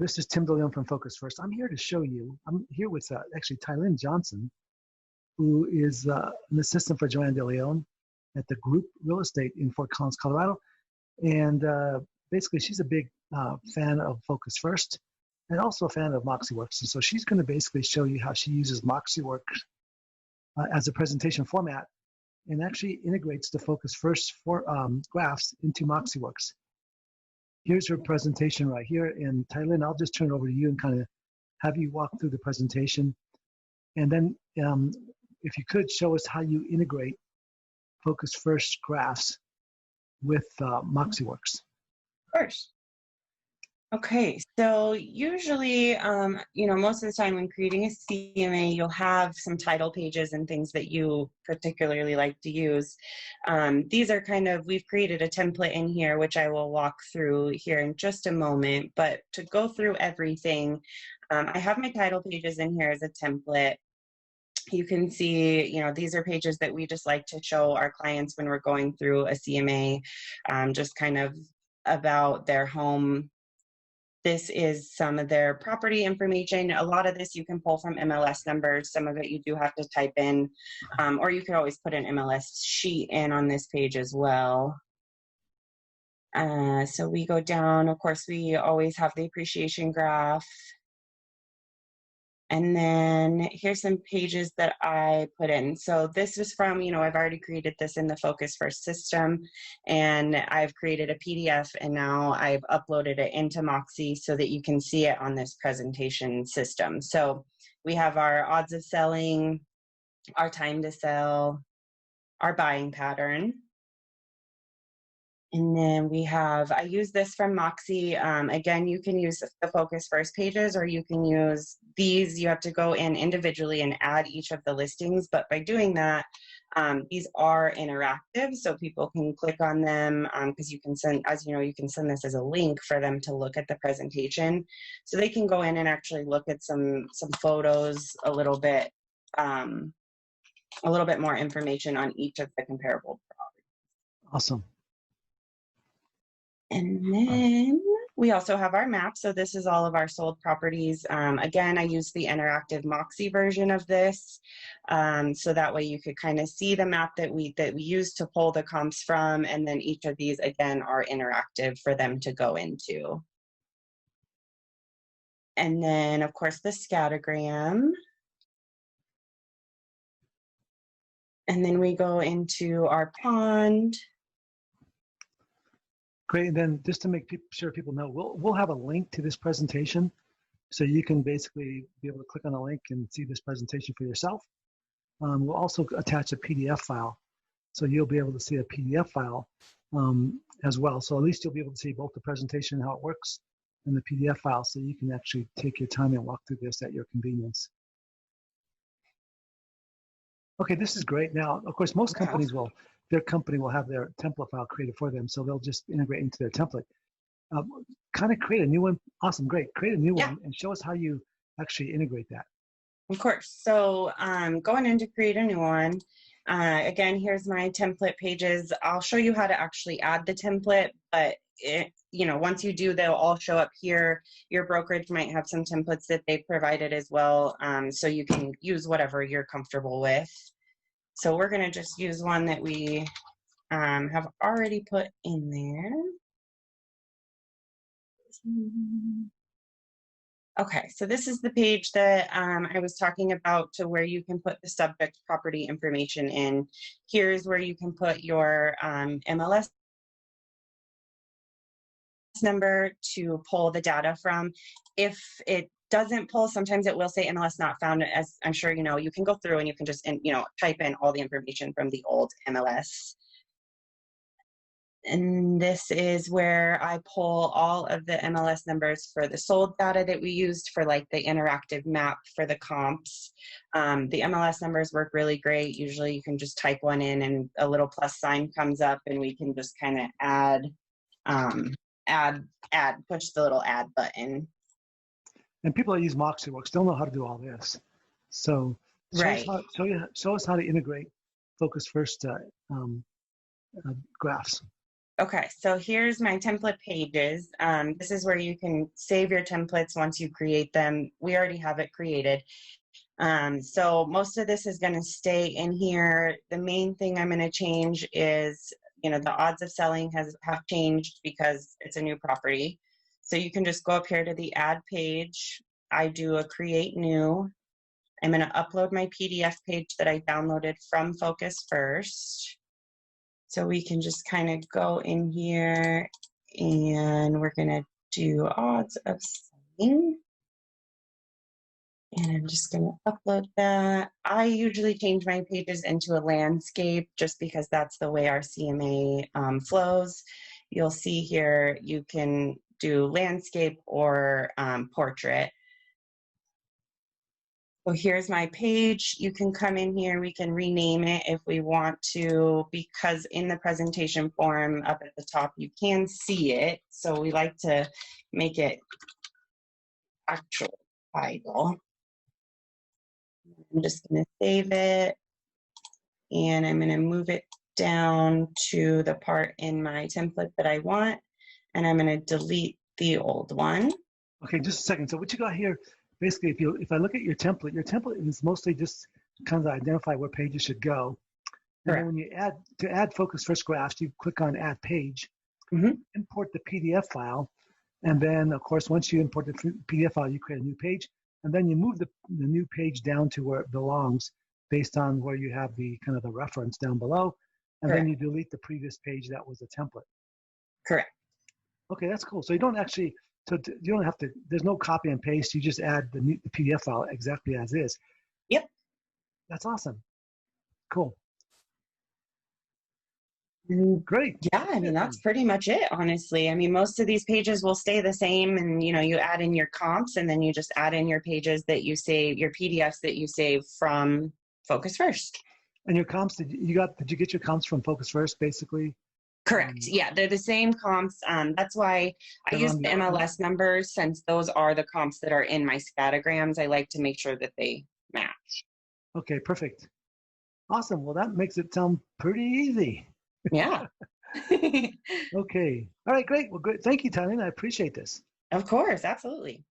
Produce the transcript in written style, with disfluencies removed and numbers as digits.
This is Tim DeLeon from Focus First. I'm here to show you, I'm here with actually Tylyn Johnson, who is an assistant for Joanne DeLeon at the Group Real Estate in Fort Collins, Colorado. And basically, she's a big fan of Focus First and also a fan of MoxieWorks. And so she's going to basically show you how she uses MoxieWorks as a presentation format and actually integrates the Focus First graphs into MoxieWorks. Here's her presentation right here. And Tylyn, I'll just turn it over to you and kind of have you walk through the presentation. And then if you could show us how you integrate Focus First graphs with MoxieWorks. Of course. Okay, so usually, most of the time when creating a CMA, you'll have some title pages and things that you particularly like to use. These are we've created a template in here, which I will walk through here in just a moment. But to go through everything, I have my title pages in here as a template. You can see, these are pages that we just like to show our clients when we're going through a CMA, just kind of about their home. This is some of their property information. A lot of this you can pull from MLS numbers. Some of it you do have to type in, or you could always put an MLS sheet in on this page as well. So we go down, of course, we always have the appreciation graph. And then here's some pages that I put in. So this is from, I've already created this in the Focus First system, and I've created a PDF, and now I've uploaded it into Moxie so that you can see it on this presentation system. So we have our odds of selling, our time to sell, our buying pattern. And then we have, I use this from Moxie. Again, you can use the Focus First pages, or you can use these. You have to go in individually and add each of the listings. But by doing that, these are interactive, so people can click on them because you can send, as you know, you can send this as a link for them to look at the presentation. So they can go in and actually look at some photos, a little bit more information on each of the comparable properties. Awesome. And then we also have our map. So this is all of our sold properties. Again, I use the interactive Moxie version of this. So that way you could kind of see the map that we use to pull the comps from. And then each of these, again, are interactive for them to go into. And then, of course, the scattergram. And then we go into our pond. Great, and then just to make sure people know, we'll have a link to this presentation, so you can basically be able to click on the link and see this presentation for yourself. We'll also attach a PDF file, so you'll be able to see a PDF file as well. So at least you'll be able to see both the presentation, how it works, and the PDF file, so you can actually take your time and walk through this at your convenience. Okay, this is great. Now, of course, most companies their company will have their template file created for them, so they'll just integrate into their template. Kind of create a new one. Awesome, great. Create a new one and show us how you actually integrate that. Of course. So going in to create a new one. Again, here's my template pages. I'll show you how to actually add the template, but once you do, they'll all show up here. Your brokerage might have some templates that they provided as well, so you can use whatever you're comfortable with. So we're going to just use one that we have already put in there. Okay, so this is the page that I was talking about, to where you can put the subject property information in. Here's where you can put your MLS number to pull the data from. If it doesn't pull, sometimes it will say MLS not found. As I'm sure you know, you can go through and you can just type in all the information from the old MLS. And this is where I pull all of the MLS numbers for the sold data that we used for like the interactive map for the comps. The MLS numbers work really great. Usually you can just type one in and a little plus sign comes up, and we can just kind of push the little add button. And people that use MoxieWorks don't know how to do all this. So show us how to integrate Focus First graphs. Okay, so here's my template pages. This is where you can save your templates once you create them. We already have it created. So most of this is going to stay in here. The main thing I'm going to change is, the odds of selling have changed because it's a new property. So you can just go up here to the add page. I do a create new. I'm going to upload my PDF page that I downloaded from Focus First. So we can just kind of go in here and we're going to do odds of selling. And I'm just going to upload that. I usually change my pages into a landscape just because that's the way our CMA flows. You'll see here you can do landscape or portrait. So here's my page. You can come in here. We can rename it if we want to, because in the presentation form up at the top, you can see it. So we like to make it actual title. I'm just going to save it, and I'm going to move it down to the part in my template that I want, and I'm going to delete the old one. Okay, just a second. So what you got here, basically, if I look at your template is mostly just kind of identify where pages should go. And then when you add Focus First graphs, you click on Add Page, import the PDF file, and then of course once you import the PDF file, you create a new page, and then you move the new page down to where it belongs based on where you have the kind of the reference down below, and then you delete the previous page that was a template. Correct. Okay, that's cool. So you don't actually, you don't have to, there's no copy and paste, you just add the PDF file exactly as is. Yep. That's awesome. Cool. Great. Yeah, I mean, that's pretty much it, honestly. I mean, most of these pages will stay the same, and you add in your comps, and then you just add in your pages that you save, your PDFs that you save from Focus First. And your comps, did you get your comps from Focus First, basically? Correct. Yeah, they're the same comps. That's why I use the MLS numbers, since those are the comps that are in my scattergrams. I like to make sure that they match. Okay, perfect. Awesome. Well, that makes it sound pretty easy. Yeah. Okay. All right, great. Well, great. Thank you, Tylyn. I appreciate this. Of course. Absolutely.